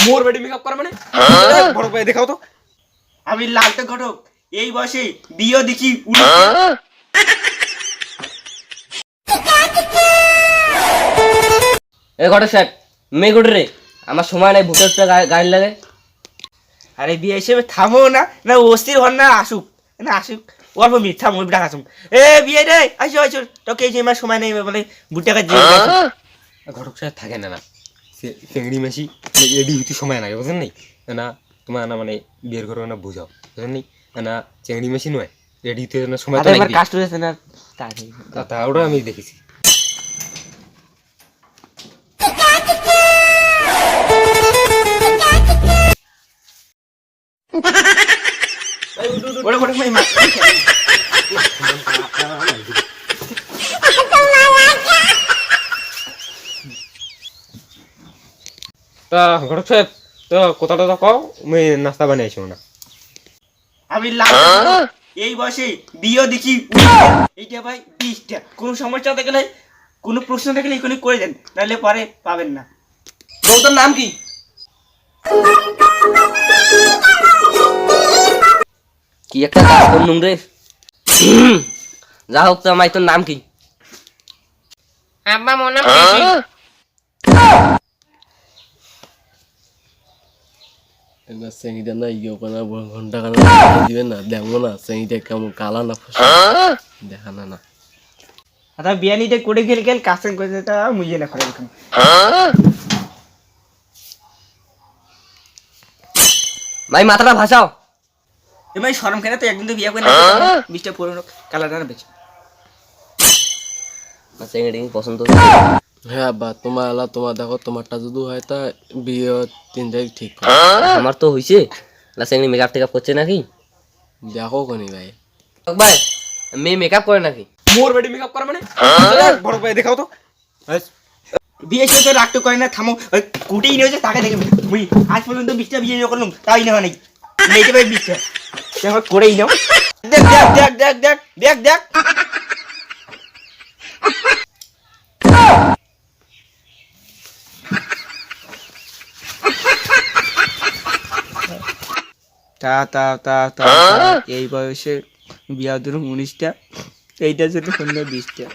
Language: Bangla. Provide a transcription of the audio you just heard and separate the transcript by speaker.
Speaker 1: মোর বেডি মেকআপ করে মানে বড় ভাই দেখাও তো।
Speaker 2: আমি লালটা ঘটক, এই বয়সে বিয়ে দেখি
Speaker 3: এ ঘটক সাহেব মেয়ে গুটে রে, আমার সময় নাই ভূতের গাড়ি লাগে।
Speaker 2: আরে বিয়ে হিসেবে থামো না, না অস্থির হন না, আসুক না আসুক অল্প মিথ্যা মুখ ডাক আসুক। এ বিয়ে রে আসো আসো, তোকে এই যে আমার সময় নেই বলে বুটটাকে যে
Speaker 1: ঘটক সাহেব থাকে না না চেংড়ি মেশি এডি হইতে সময় লাগে বুঝেন নাই না। তোমার না মানে বিয়ের ঘরে না বুঝাও বুঝেন নাই না, চেংড়ি মেশি নয় রেডি হইতে না সময় তো লাগবে।
Speaker 2: কাস্ট হয়েছে না
Speaker 1: তা ওটা আমি দেখেছি।
Speaker 2: ওরে ওরে ভাই মা
Speaker 1: তা ঘটক সাহেব তো কথাটা তো কও, আমি নাস্তা বানিয়েছি না।
Speaker 2: আমি লাল এই বয়সে বিয়ে দেখি এইটা ভাই 20টা, কোনো সমস্যা দেখলে কোনো প্রশ্ন দেখলে এখানে করে দেন, নাহলে পরে পাবেন না।
Speaker 3: তোর নাম কি? কি একটা কাজ করলুম রে। যা হোক, তো আমার তোর নাম কি?
Speaker 2: আব্বা মনে
Speaker 4: চেঙিটা না ইয়ে কানা ঘন্টা কানা দিবেন না, দেখবো না চেঙিটা কেমন কালা না দেখা না না।
Speaker 2: আচ্ছা বিয়ানিটা করে গেল গেল কাছেন করে তা মুইয়ে না করে এখানে।
Speaker 3: ভাই মাথাটা ভাসাও।
Speaker 2: এ ভাই শরম কেন, তো একদিন তো বিয়ে করে না 20টা পুরনো কালার না বেশ।
Speaker 3: চেংড়ি পছন্দ।
Speaker 4: হ্যাঁ বা তোমার আলা তোমার দেখো, তোমারটা যদি হয় তা বিয়ে 3 তারিখ ঠিক করো।
Speaker 3: আমার তো হইছে। চেংড়ি মেকআপ টেকআপ করছে নাকি?
Speaker 4: দেখো কোনি ভাই।
Speaker 3: ভাই মেয়ে মেকআপ করে নাকি?
Speaker 1: মোর বেডি মেকআপ করে মানে বড় ভাই দেখাও তো।
Speaker 2: বিয়ে শেষ তো রাখতে করে না, থামো ওই কুটেই নিয়ে হচ্ছে তাকে দেখে মুই আজ পর্যন্ত 20টা বিয়ে নিয়ে করলাম, তাই নেওয়া নেই মেয়েকে ভাই 20টা দেখো করেই নাও। দেখ দেখ দেখ দেখ দেখ দেখ দেখ তা তা তা তা এই বয়সে বিয়া ধরুন 19টা, এইটা যদি 20টা।